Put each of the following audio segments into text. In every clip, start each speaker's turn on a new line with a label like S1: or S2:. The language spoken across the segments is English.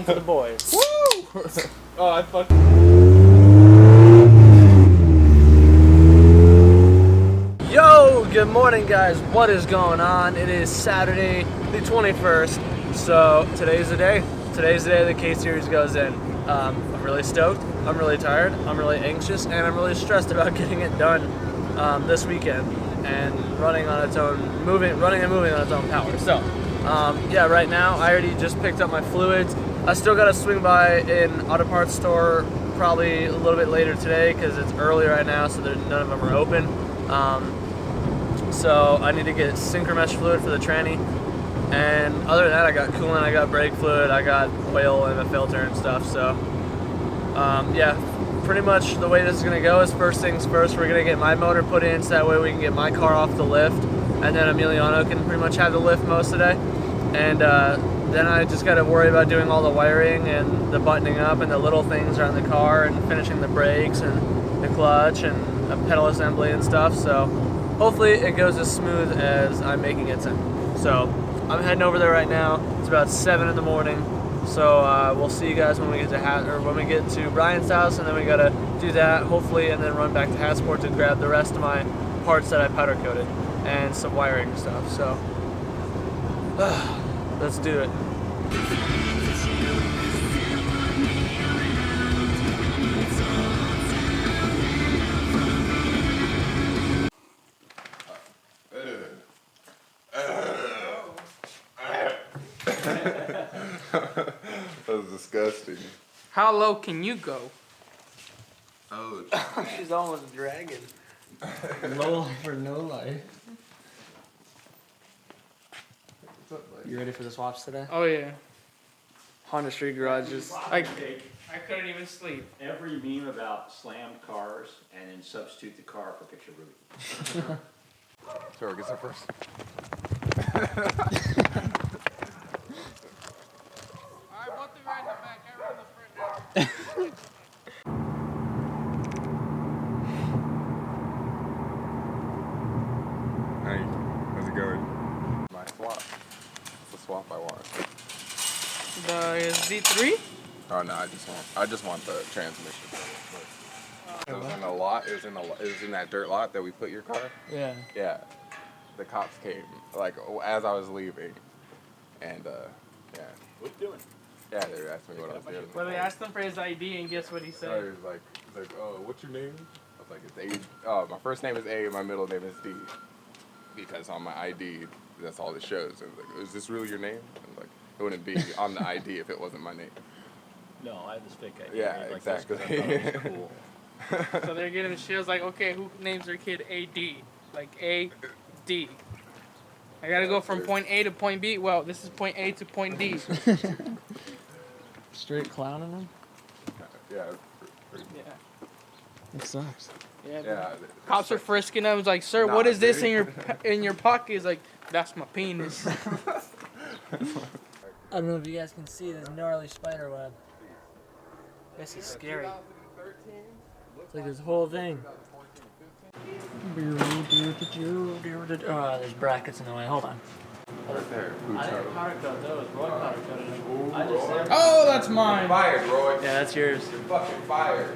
S1: for the boys. Woo!
S2: Oh, I fucked.
S1: Yo, good morning, guys. What is going on? It is Saturday, the 21st. So today's the day. Today's the day the K series goes in. I'm really stoked. I'm really tired. I'm really anxious, and I'm really stressed about getting it done this weekend and running and moving on its own power. So, yeah, right now I already just picked up my fluids. I still got to swing by an auto parts store probably a little bit later today because it's early right now, so none of them are open. So I need to get synchro mesh fluid for the tranny, and other than that, I got coolant, I got brake fluid, I got oil and a filter and stuff. So yeah, pretty much the way this is gonna go is first things first. We're gonna get my motor put in so that way we can get my car off the lift, and then Emiliano can pretty much have the lift most of the day. And then I just got to worry about doing all the wiring and the buttoning up and the little things around the car and finishing the brakes and the clutch and a pedal assembly and stuff. So hopefully it goes as smooth as I'm making it sound. So I'm heading over there right now. It's about 7 in the morning. So we'll see you guys when we get to Brian's house, and then we gotta do that hopefully, and then run back to Hatsport to grab the rest of my parts that I powder coated and some wiring stuff. So let's do it.
S2: That was disgusting.
S3: How low can you go?
S2: Oh,
S1: She's almost dragging.
S4: Low life or no life.
S1: You ready for the swaps today?
S3: Oh yeah.
S1: Honda Street Garages.
S3: I couldn't even sleep.
S5: Every meme about slammed cars and then substitute the car for picture movie.
S2: Trevor gets there first.
S3: Alright, both of you right in the back. I run the front now.
S2: Hey, how's it going? My swap. It's the swap I want.
S3: The Z3?
S2: Oh no, I just want the transmission. It was in the lot. It was in that dirt lot that we put your car.
S1: Yeah.
S2: Yeah. The cops came like as I was leaving, and yeah.
S5: What you doing?
S2: Yeah, they were asking me what I was doing.
S3: Well, they asked him for his ID, and guess what he
S2: So
S3: said?
S2: he was like, oh, what's your name? I was like, it's A. Oh, my first name is A, my middle name is D. Because on my ID, that's all it shows. And like, is this really your name? And like, it wouldn't be on the ID if it wasn't my name.
S5: No, I have this fake ID.
S2: Yeah,
S5: like
S2: exactly.
S5: This 'cause I thought it was cool.
S3: So they're getting shit. I was like, okay, who names their kid AD? Like A-D. I gotta go from point A to point B. Well, this is point A to point D.
S4: Straight clowning him?
S2: Yeah.
S3: Yeah.
S4: It sucks.
S3: Yeah.
S2: Yeah.
S3: Cops are frisking him. I was like, sir,
S2: Nah,
S3: what is this
S2: dude.
S3: in your pocket? He's like, that's my penis.
S1: I don't know if you guys can see this gnarly spider web. This is scary. It's like this whole thing. Oh, there's brackets in the way. Hold on.
S2: Right there.
S1: I didn't powder coat those. Roy powder coated them. I just said.
S3: Oh, that's mine.
S2: Fired, Roy.
S1: Yeah, that's yours.
S2: You're fucking fired.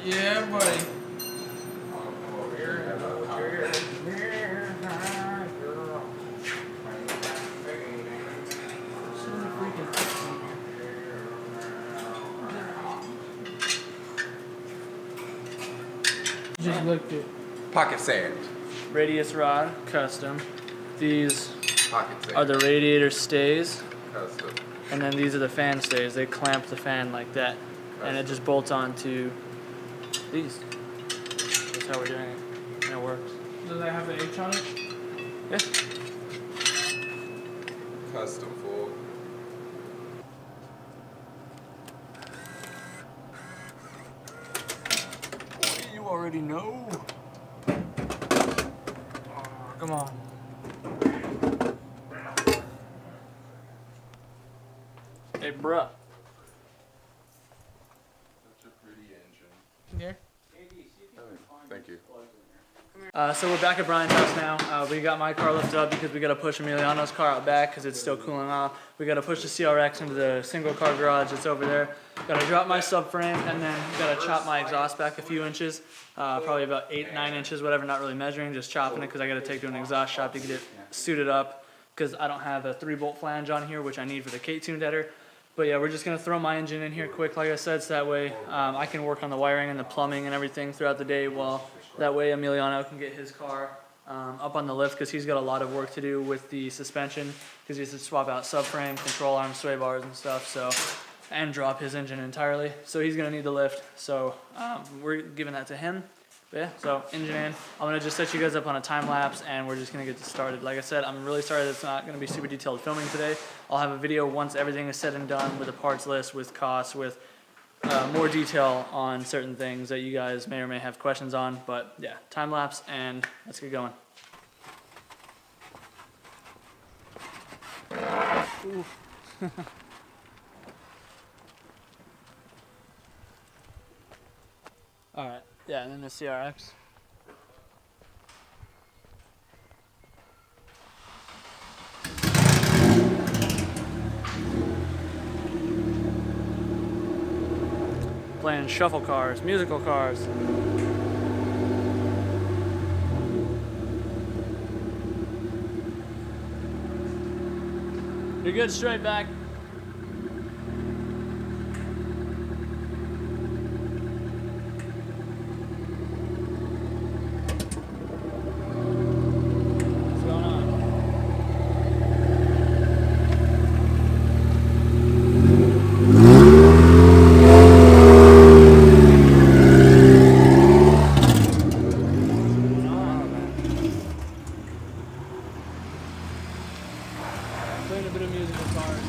S3: Yeah, buddy. Just looked at.
S2: Pocket sand.
S1: Radius rod, custom. These
S2: Pocket sand.
S1: are the radiator stays,
S2: Custom.
S1: and then these are the fan stays. They clamp the fan like that, and it just bolts onto these. That's how we're doing it, and it works.
S3: Does that have the H on it?
S1: Yeah.
S2: Custom full.
S1: You already know. Oh, come on. Hey, bruh.
S2: Such a pretty engine.
S3: Yeah.
S2: Thank you.
S1: So we're back at Brian's house now. We got my car lifted up because we got to push Emiliano's car out back because it's still cooling off. We got to push the CRX into the single car garage that's over there. Got to drop my subframe and then got to chop my exhaust back a few inches, probably about 8-9 inches, whatever. Not really measuring, just chopping it because I got to take to an exhaust shop to get it suited up because I don't have a 3-bolt flange on here, which I need for the K-tuned header. But yeah, we're just gonna throw my engine in here quick, like I said, so that way I can work on the wiring and the plumbing and everything throughout the day. While that way Emiliano can get his car up on the lift because he's got a lot of work to do with the suspension because he has to swap out subframe, control arms, sway bars and stuff. So and drop his engine entirely. So he's gonna need the lift. So we're giving that to him. But yeah, so engine in. I'm gonna just set you guys up on a time lapse and we're just gonna get this started. Like I said, I'm really sorry that it's not gonna be super detailed filming today. I'll have a video once everything is said and done with a parts list, with costs, with more detail on certain things that you guys may or may have questions on. But yeah, time lapse and let's get going. All right, yeah, and then the CRX. Playing shuffle cars, musical cars. You're good, straight back. What's going on? Playing a bit of musical cars.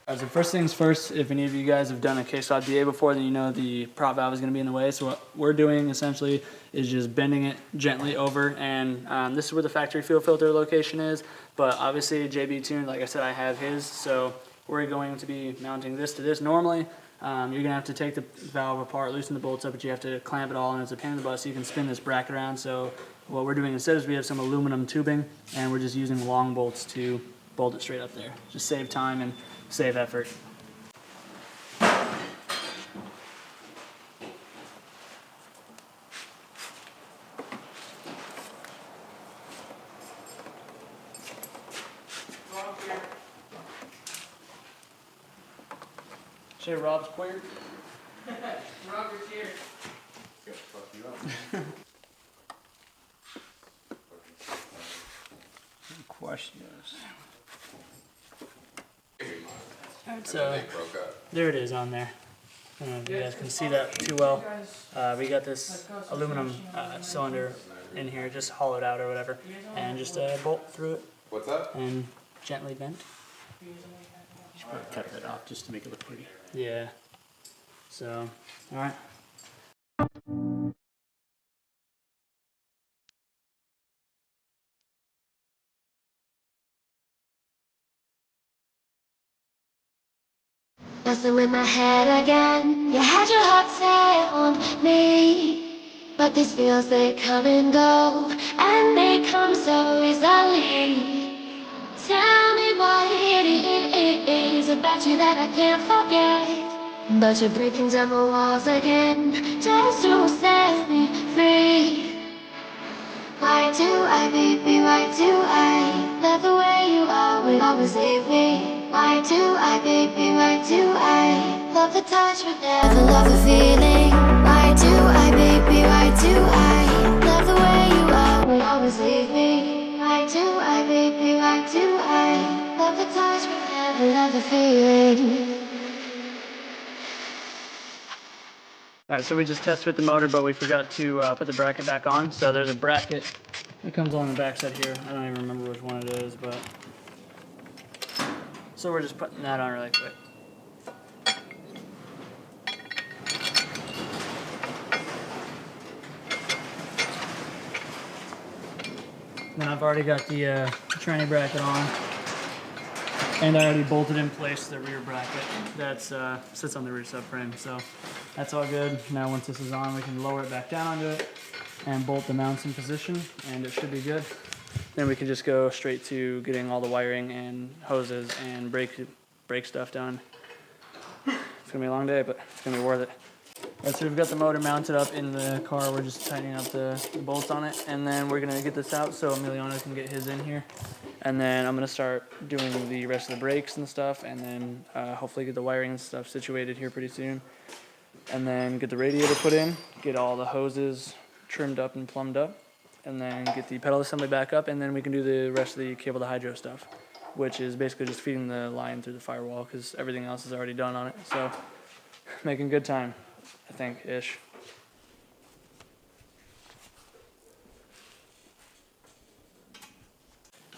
S1: Alright, so first things first, if any of you guys have done a K-Stop DA before, then you know the prop valve is going to be in the way. So what we're doing essentially is just bending it gently over, and this is where the factory fuel filter location is. But obviously JB tuned, like I said, I have his, so we're going to be mounting this to this. Normally, you're going to have to take the valve apart, loosen the bolts up, but you have to clamp it all, and it's a pain in the butt, so you can spin this bracket around. So what we're doing instead is we have some aluminum tubing, and we're just using long bolts to bolt it straight up there. Just save time and save effort. Say Rob's queer.
S3: Robert's here.
S4: Questions.
S1: Alright, so
S2: They broke up.
S1: there it is on there. I don't know if you guys can see that too well. We got this aluminum cylinder in here, just hollowed out or whatever, and just bolt through it
S2: What's up?
S1: and gently bent.
S4: Should probably cut that off just to make it look pretty.
S1: Yeah. So, alright.
S6: Messing with my head again. You had your heart set on me, but these feels they come and go, and they come so easily. Tell me what it is about you that I can't forget, but you're breaking down the walls again, just to set me free. Why do I, baby, why do I love the way you always, always leave me? Why do I, baby, why do I love the touch but never love the feeling? Why do I, baby, why do I love the way you always, always leave me? Why do I, baby, why do I love the touch but never love the feeling?
S1: Alright, so we just test fit the motor, but we forgot to put the bracket back on. So there's a bracket that comes on the backside here. I don't even remember which one it is, but... So we're just putting that on really quick. Then I've already got the tranny bracket on.
S4: And I already bolted in place the rear bracket that sits on the rear subframe. So that's all good. Now once this is on, we can lower it back down onto it and bolt the mounts in position, and it should be good. Then we can just go straight to getting all the wiring and hoses and brake stuff done. It's gonna be a long day, but it's gonna be worth it. Alright, so we've got the motor mounted up in the car. We're just tightening up the bolts on it, and then we're gonna get this out so Emiliano can get his in here. And then I'm gonna start doing the rest of the brakes and stuff, and then hopefully get the wiring and stuff situated here pretty soon. And then get the radiator put in, get all the hoses trimmed up and plumbed up, and then get the pedal assembly back up, and then we can do the rest of the cable to hydro stuff, which is basically just feeding the line through the firewall because everything else is already done on it. So making good time, I think, ish.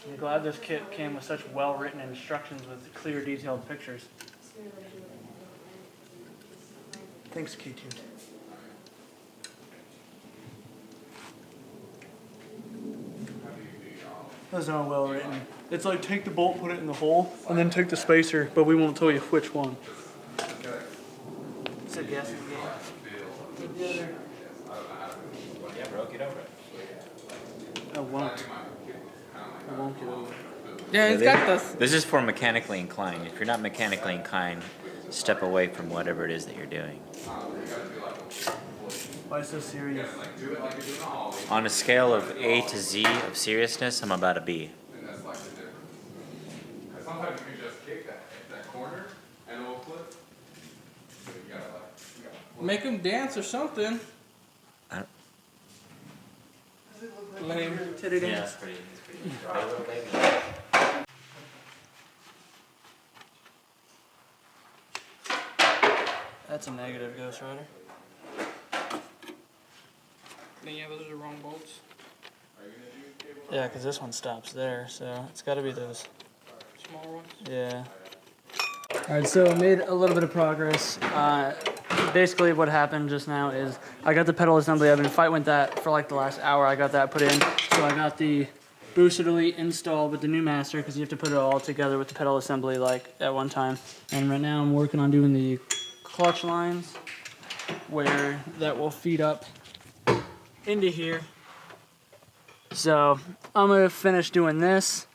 S4: I'm glad this kit came with such well-written instructions with clear, detailed pictures. Thanks, K2. Those aren't well written. It's like take the bolt, put it in the hole, and then take the spacer, but we won't tell you which one. It's a guessing game.
S5: Yeah, bro, get over it.
S4: I won't. I won't get over it.
S3: Yeah, it's got this.
S7: This is for mechanically inclined. If you're not mechanically inclined, step away from whatever it is that you're doing.
S4: Why so serious?
S7: On a scale of A to Z of seriousness, I'm about a B.
S2: That's like the difference. Because sometimes you can just kick that corner and it will flip. So you gotta
S3: Make him dance or something. Lame.
S4: Titty
S7: Yeah,
S4: dance.
S7: it's pretty a little baby.
S4: That's a negative, Ghost Rider.
S3: Yeah, those are the wrong bolts.
S4: Yeah, because this one stops there, so it's got to be those.
S3: Small ones.
S4: Yeah. Alright, so I made a little bit of progress. Basically what happened just now is I got the pedal assembly. I've been fighting with that for like the last hour. I got that put in. So I got the booster delete installed with the new master because you have to put it all together with the pedal assembly like at one time. And right now I'm working on doing the clutch lines where that will feed up into here. So I'm gonna finish doing this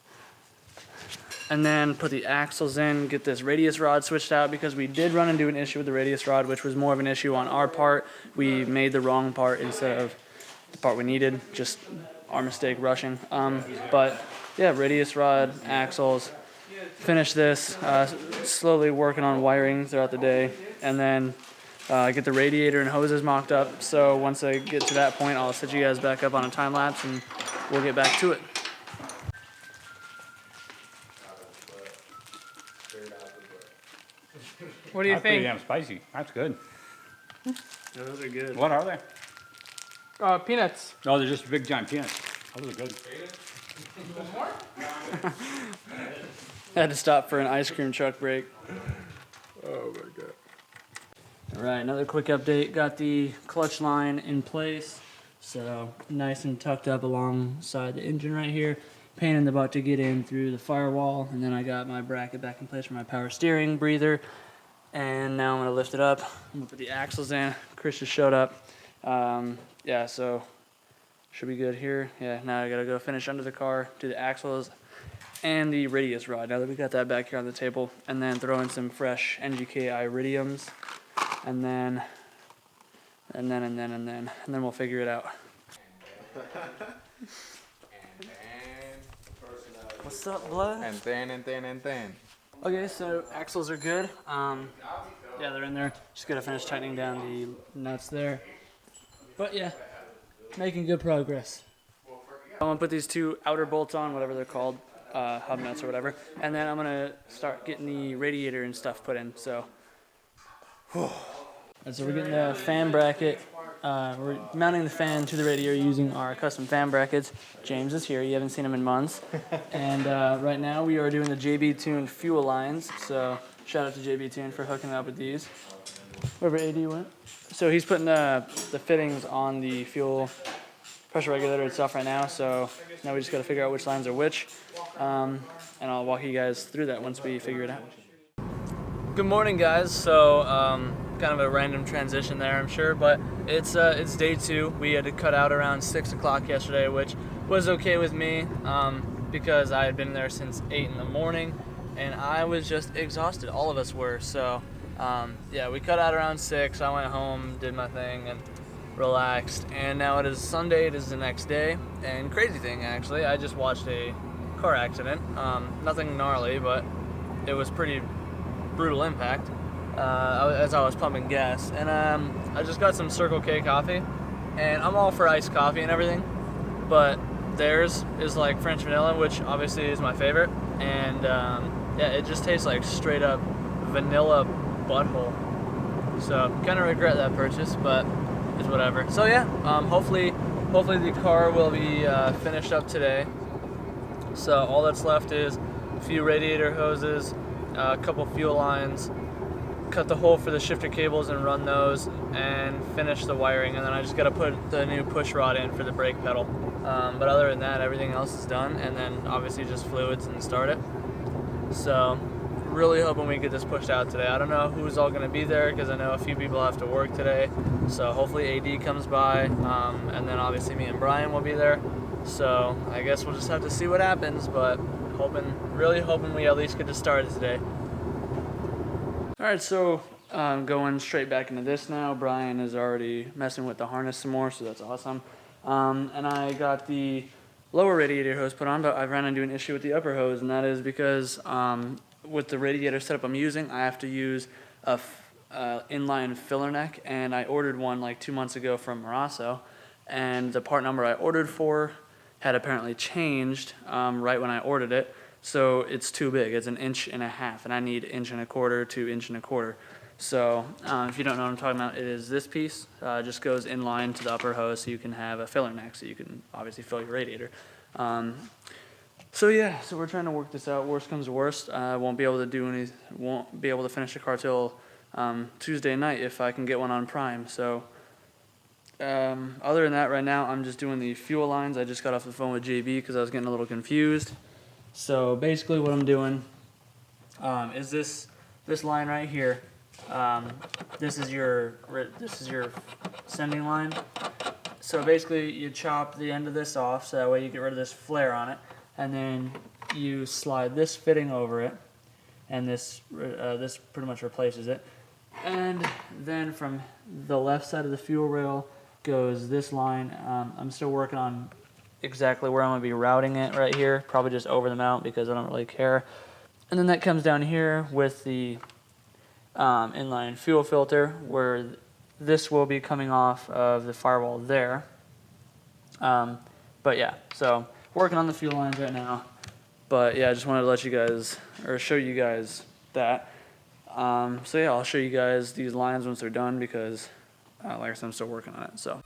S4: and then put the axles in, get this radius rod switched out because we did run into an issue with the radius rod, which was more of an issue on our part. We made the wrong part instead of the part we needed, just our mistake rushing. But yeah, radius rod, axles, finish this, slowly working on wiring throughout the day, and then get the radiator and hoses mocked up. So once I get to that point, I'll set you guys back up on a time lapse and we'll get back to it.
S3: What do you
S8: That's pretty
S3: think?
S8: damn spicy. That's good.
S4: Yeah, those are good.
S8: What are they?
S3: Peanuts.
S8: Oh, they're just big giant peanuts. Those are good.
S4: I had to stop for an ice cream truck break.
S2: Oh my god.
S4: All right, another quick update. Got the clutch line in place. So nice and tucked up alongside the engine right here. Pain in the butt to get in through the firewall. And then I got my bracket back in place for my power steering breather. And now I'm gonna lift it up. I'm gonna put the axles in. Chris just showed up. Yeah, so should be good here. Yeah, now I gotta go finish under the car, do the axles and the radius rod. Now that we got that back here on the table, and then throw in some fresh NGK iridiums, and then we'll figure it out. What's up, blood?
S2: And then.
S4: Okay, so axles are good. Yeah, they're in there. Just gotta finish tightening down the nuts there. But yeah, making good progress. I'm gonna put these two outer bolts on, whatever they're called, hub nuts or whatever, and then I'm gonna start getting the radiator and stuff put in. So, and so we're getting the fan bracket. We're mounting the fan to the radiator using our custom fan brackets. James is here. You haven't seen him in months. And right now we are doing the JB tuned fuel lines. So shout out to JB Tune for hooking up with these. Wherever AD went. So he's putting the fittings on the fuel pressure regulator and stuff right now. So now we just got to figure out which lines are which. and I'll walk you guys through that once we figure it out.
S1: Good morning, guys. So, kind of a random transition there, I'm sure, but it's day 2. We had to cut out around 6 o'clock yesterday, which was okay with me because I had been there since 8 in the morning, and I was just exhausted. All of us were. So, yeah, we cut out around 6. I went home, did my thing, and relaxed. And now it is Sunday. It is the next day, and crazy thing, actually, I just watched a car accident. Nothing gnarly, but it was pretty brutal impact as I was pumping gas, and I just got some Circle K coffee, and I'm all for iced coffee and everything, but theirs is like French vanilla, which obviously is my favorite, and yeah, it just tastes like straight up vanilla butthole. So kind of regret that purchase, but it's whatever. So yeah, hopefully the car will be finished up today. So all that's left is a few radiator hoses, a couple fuel lines, cut the hole for the shifter cables and run those, and finish the wiring, and then I just got to put the new push rod in for the brake pedal. But other than that, everything else is done, and then obviously just fluids and start it. So really hoping we get this pushed out today. I don't know who's all going to be there because I know a few people have to work today, so hopefully AD comes by, and then obviously me and Brian will be there. So I guess we'll just have to see what happens, but really hoping we at least get to start it today.
S4: Alright, so going straight back into this now. Brian is already messing with the harness some more, so that's awesome. And I got the lower radiator hose put on, but I've run into an issue with the upper hose, and that is because with the radiator setup I'm using, I have to use a inline filler neck, and I ordered one like 2 months ago from Marasso, and the part number I ordered for had apparently changed right when I ordered it, so it's too big. It's 1.5 inches, and I need 1.25 inches to 1.25 inches. So if you don't know what I'm talking about, it is this piece. Just goes in line to the upper hose, so you can have a filler neck, so you can obviously fill your radiator. So yeah, so we're trying to work this out. Worst comes to worst, I won't be able to finish the car till Tuesday night if I can get one on Prime. So other than that, right now I'm just doing the fuel lines. I just got off the phone with JB because I was getting a little confused. So basically what I'm doing is this line right here. This is your sending line. So basically you chop the end of this off so that way you get rid of this flare on it, and then you slide this fitting over it, and this pretty much replaces it. And then from the left side of the fuel rail goes this line. I'm still working on exactly where I'm going to be routing it right here, probably just over the mount because I don't really care. And then that comes down here with the inline fuel filter, where this will be coming off of the firewall there. But yeah, so working on the fuel lines right now. But yeah, I just wanted to let you guys, or show you guys that. So yeah, I'll show you guys these lines once they're done because, like I said, I'm still working on it. So.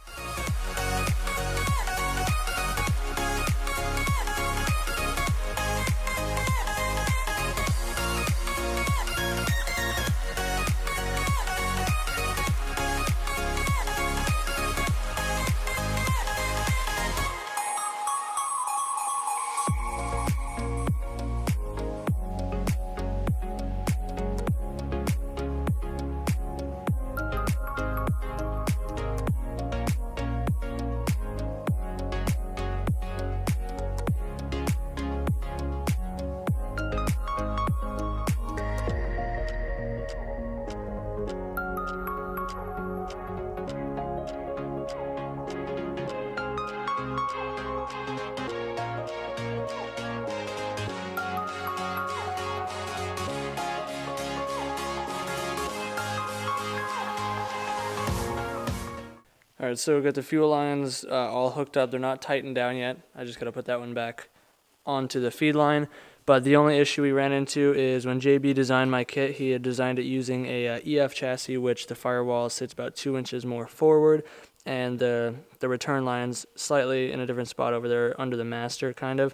S4: Alright, so we got the fuel lines all hooked up. They're not tightened down yet. I just got to put that one back onto the feed line. But the only issue we ran into is when JB designed my kit, he had designed it using a EF chassis, which the firewall sits about 2 inches more forward, and the return line's slightly in a different spot over there under the master, kind of.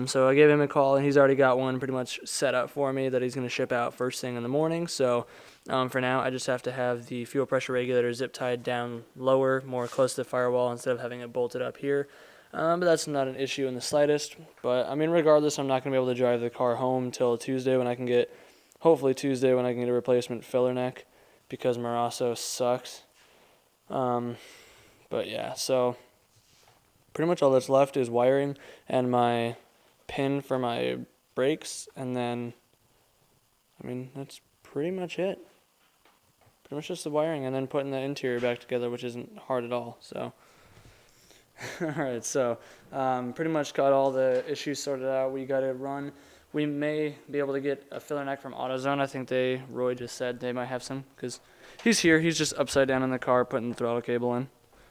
S4: So I gave him a call, and he's already got one pretty much set up for me that he's going to ship out first thing in the morning. So for now, I just have to have the fuel pressure regulator zip tied down lower, more close to the firewall, instead of having it bolted up here. But that's not an issue in the slightest. But I mean, regardless, I'm not going to be able to drive the car home till Tuesday when I can get, hopefully Tuesday when I can get a replacement filler neck, because Marasso sucks. But yeah, so pretty much all that's left is wiring and my pin for my brakes, and then, I mean, that's pretty much it. Pretty much just the wiring, and then putting the interior back together, which isn't hard at all. So, alright, so pretty much got all the issues sorted out. We got to run. We may be able to get a filler neck from AutoZone. I think Roy just said they might have some, because he's here. He's just upside down in the car putting the throttle cable in.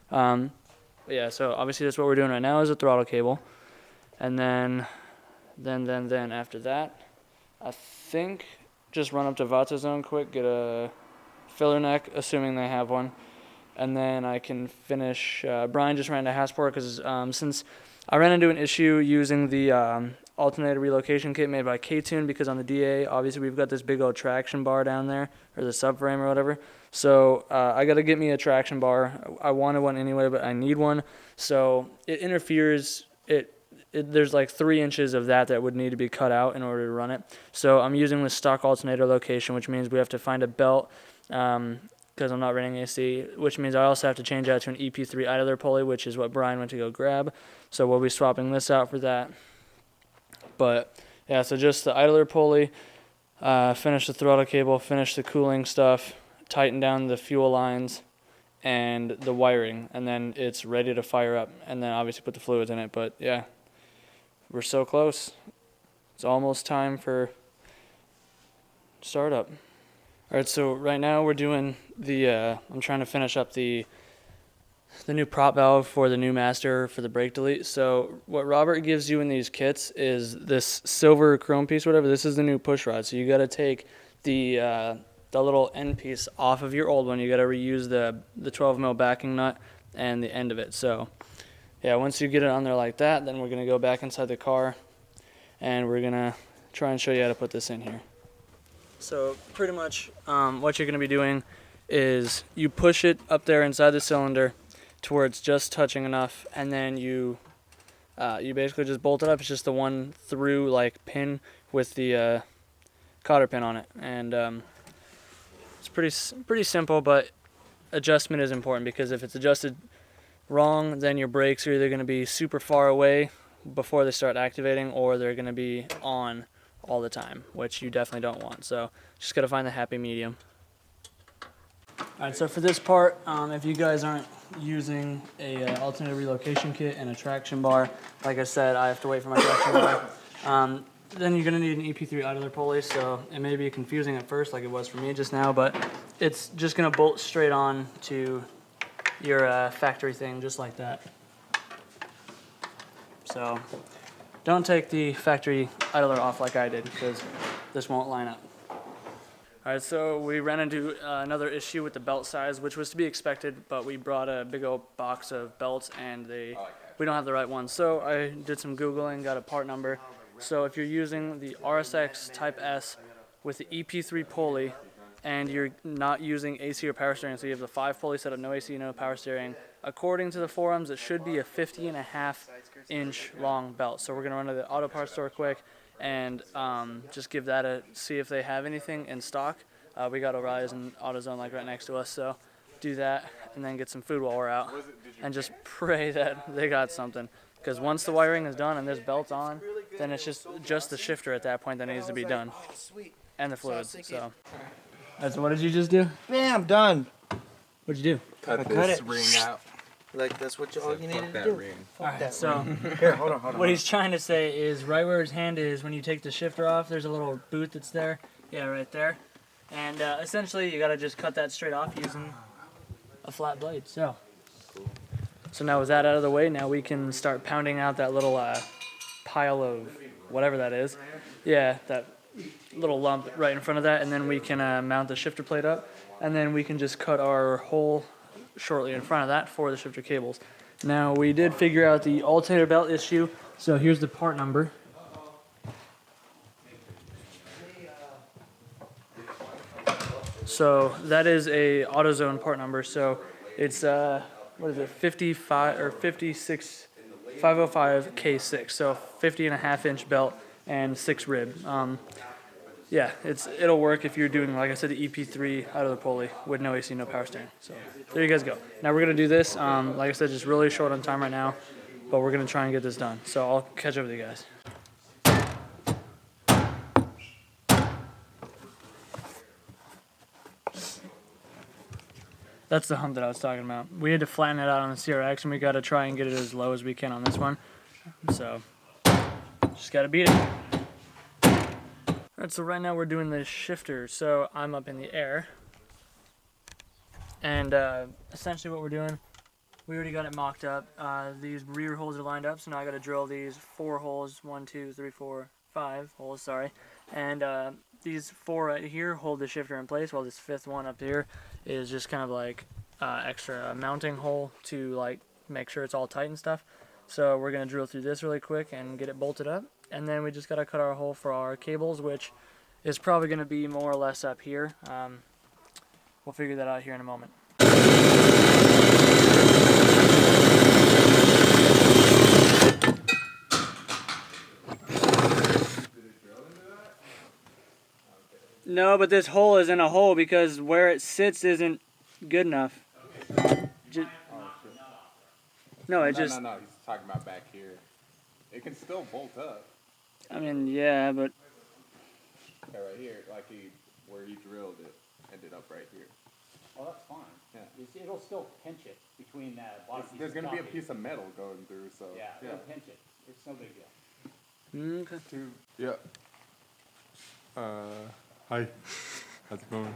S4: But yeah, so obviously that's what we're doing right now is a throttle cable. And then after that, I think just run up to VTECACADEMY quick, get a filler neck, assuming they have one. And then I can finish. Brian just ran to Hassport because since I ran into an issue using the alternator relocation kit made by K20A2, because on the DA, obviously we've got this big old traction bar down there, or the subframe or whatever. So I got to get me a traction bar. I wanted one anyway, but I need one. So it interferes. There's like 3 inches of that would need to be cut out in order to run it. So I'm using the stock alternator location, which means we have to find a belt because I'm not running AC, which means I also have to change out to an EP3 idler pulley, which is what Brian went to go grab. So we'll be swapping this out for that. But yeah, so just the idler pulley, finish the throttle cable, finish the cooling stuff, tighten down the fuel lines and the wiring, and then it's ready to fire up, and then obviously put the fluids in it. But yeah, we're so close. It's almost time for startup. All right, so right now we're doing I'm trying to finish up the new prop valve for the new master for the brake delete. So what Robert gives you in these kits is this silver chrome piece, whatever. This is the new push rod. So you got to take the little end piece off of your old one. You got to reuse the 12 mil backing nut and the end of it. So yeah, once you get it on there like that, then we're going to go back inside the car and we're going to try and show you how to put this in here. So pretty much what you're going to be doing is you push it up there inside the cylinder to where it's just touching enough, and then you basically just bolt it up. It's just the one through like pin with the cotter pin on it, and it's pretty simple, but adjustment is important, because if it's adjusted wrong, then your brakes are either going to be super far away before they start activating, or they're going to be on all the time, which you definitely don't want. So just got to find the happy medium. Alright, so for this part, if you guys aren't using a alternative relocation kit and a traction bar, like I said, I have to wait for my traction bar. Then you're going to need an EP3 idler pulley, so it may be confusing at first like it was for me just now, but it's just going to bolt straight on to your factory thing just like that. So don't take the factory idler off like I did, because this won't line up. Alright, so we ran into another issue with the belt size, which was to be expected, but we brought a big old box of belts and we don't have the right ones. So I did some Googling, got a part number. So if you're using the RSX Type S with the EP3 pulley and you're not using AC or power steering, so you have the 5 pulley setup, no AC, no power steering, according to the forums, it should be a 50.5-inch long belt. So we're going to run to the auto parts store quick and just give that see if they have anything in stock. We got O'Reilly's and AutoZone like right next to us, so do that and then get some food while we're out and just pray that they got something, because once the wiring is done and this belt's on, then it's just the shifter at that point that needs to be done and the fluids. So so what did you just do?
S9: Man, I'm done.
S4: What'd you do?
S2: Cut
S9: cut
S2: this
S9: it.
S2: ring out.
S9: Like, that's what all you needed to
S2: That
S9: do.
S2: ring.
S4: Alright, so
S9: Here, hold on.
S4: what he's trying to say is right where his hand is, when you take the shifter off, there's a little boot that's there. Yeah, right there. And essentially, you got to just cut that straight off using a flat blade. So now with that out of the way, now we can start pounding out that little pile of whatever that is. Yeah, that little lump right in front of that, and then we can mount the shifter plate up, and then we can just cut our hole shortly in front of that for the shifter cables. Now we did figure out the alternator belt issue, so here's the part number. So that is a AutoZone part number, so it's what is it, 55 or 56 505K6, so 50.5-inch belt and 6 rib. Yeah, it'll work if you're doing, like I said, the EP3 out of the pulley with no AC, no power steering. So there you guys go. Now we're gonna do this. Like I said, just really short on time right now, but we're gonna try and get this done. So I'll catch up with you guys. That's the hump that I was talking about. We had to flatten it out on the CRX, and we got to try and get it as low as we can on this one. So, just got to beat it. Alright, so right now we're doing the shifter. So, I'm up in the air. And essentially what we're doing, we already got it mocked up. These rear holes are lined up, so now I got to drill these 4 holes, 1, 2, 3, 4, 5 holes, sorry. And these 4 right here hold the shifter in place, while this 5th one up here is just kind of like extra mounting hole to like make sure it's all tight and stuff. So we're gonna drill through this really quick and get it bolted up, and then we just gotta cut our hole for our cables, which is probably gonna be more or less up here. We'll figure that out here in a moment. No, but this hole isn't a hole because where it sits isn't good enough. No, it just...
S2: No, he's talking about back here. It can still bolt up.
S4: I mean, yeah, but...
S2: Yeah, right here, like where he drilled it, ended up right here.
S8: Oh, that's fine.
S2: Yeah.
S8: It'll still pinch it between the bottom piece.
S2: There's going to be a piece of metal going through, so...
S8: Yeah, it'll pinch it. It's no big deal.
S4: Okay.
S2: Yeah. Hi. How's it going?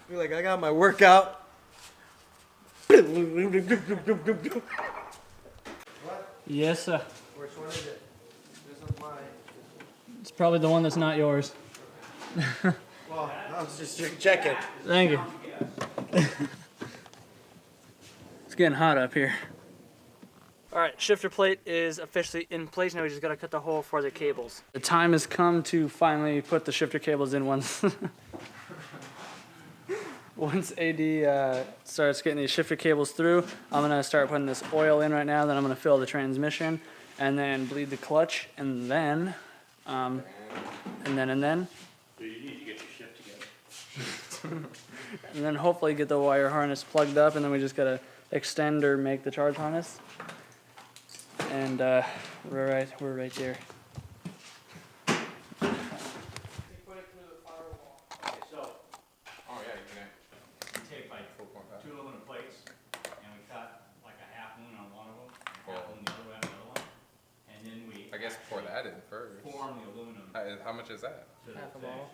S9: Feel like I got my workout.
S4: Yes, sir.
S9: Which one is it? This one's mine.
S4: It's probably the one that's not yours.
S9: Well, I was just checking.
S4: Thank you. It's getting hot up here. Alright, shifter plate is officially in place. Now we just gotta cut the hole for the cables. The time has come to finally put the shifter cables in once AD starts getting these shifter cables through. I'm gonna start putting this oil in right now, then I'm gonna fill the transmission, and then bleed the clutch, and then.
S5: So you need to get your shift together.
S4: And then hopefully get the wire harness plugged up, and then we just gotta extend or make the charge harness. And we're right there.
S2: Oh, yeah, you can
S5: Take like 2 aluminum plates, and we cut like a half moon on one of them, and a half moon the other way on the other one. And then we
S2: I guess pour that in first.
S5: form the aluminum
S2: How much is that?
S5: to the
S4: Half a
S5: thing.
S4: bottle.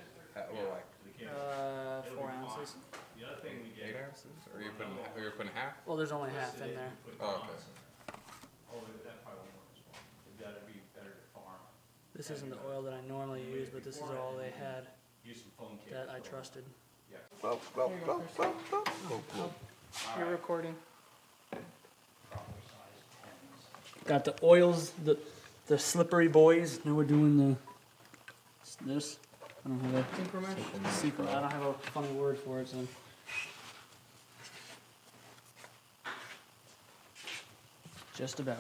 S2: Like
S5: To the cable.
S4: 4 ounces.
S5: The other thing we
S2: 8
S5: did.
S2: ounces? Or you're putting half?
S4: Well, there's only half in there.
S2: Oh, okay.
S5: Oh, that probably won't work as well. It's gotta be better to farm.
S4: This isn't the oil that I normally use, but this is all they had
S5: Use some foam cable.
S4: that I trusted.
S3: You're recording.
S4: Got the oils, the slippery boys. Now we're doing this. I don't have a secret. I don't have a funny word for it. So. Just about.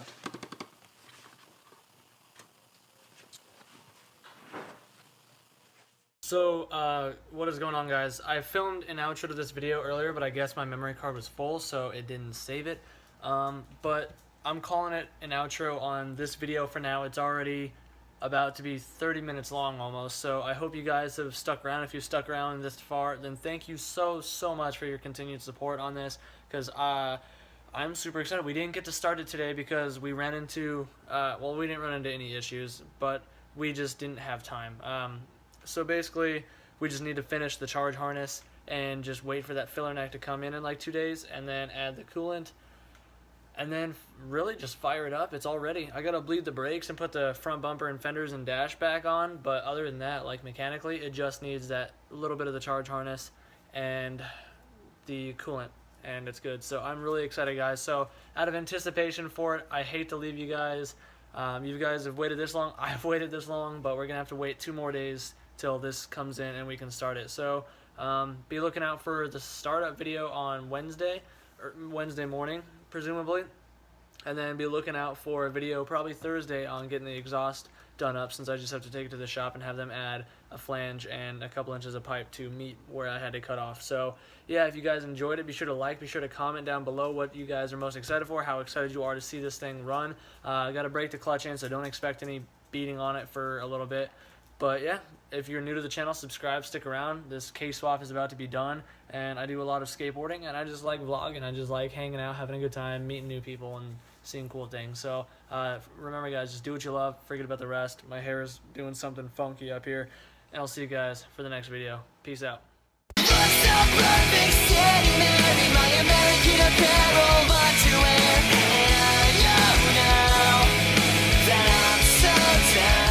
S4: So, what is going on, guys? I filmed an outro to this video earlier, but I guess my memory card was full, so it didn't save it. But I'm calling it an outro on this video for now. It's already about to be 30 minutes long almost, so I hope you guys have stuck around. If you stuck around this far, then thank you so much for your continued support on this, because I'm super excited. We didn't get to start it today because we ran into, well, we didn't run into any issues, but we just didn't have time. So basically, we just need to finish the charge harness and just wait for that filler neck to come in like 2 days, and then add the coolant, and then really just fire it up. It's all ready. I gotta bleed the brakes and put the front bumper and fenders and dash back on, but other than that, like mechanically, it just needs that little bit of the charge harness and the coolant, and it's good. So I'm really excited, guys. So out of anticipation for it, I hate to leave you guys. You guys have waited this long. I've waited this long, but we're gonna have to wait 2 more days till this comes in and we can start it. So be looking out for the startup video on Wednesday morning,
S1: presumably. And then be looking out for a video probably Thursday on getting the exhaust done up, since I just have to take it to the shop and have them add a flange and a couple inches of pipe to meet where I had to cut off. So yeah, if you guys enjoyed it, be sure to like, be sure to comment down below what you guys are most excited for, how excited you are to see this thing run. I got to break the clutch in, so don't expect any beating on it for a little bit. But yeah, if you're new to the channel, subscribe, stick around. This K-swap is about to be done, and I do a lot of skateboarding, and I just like vlogging. I just like hanging out, having a good time, meeting new people, and seeing cool things. So remember, guys, just do what you love. Forget about the rest. My hair is doing something funky up here, and I'll see you guys for the next video. Peace out.
S10: That I'm so down.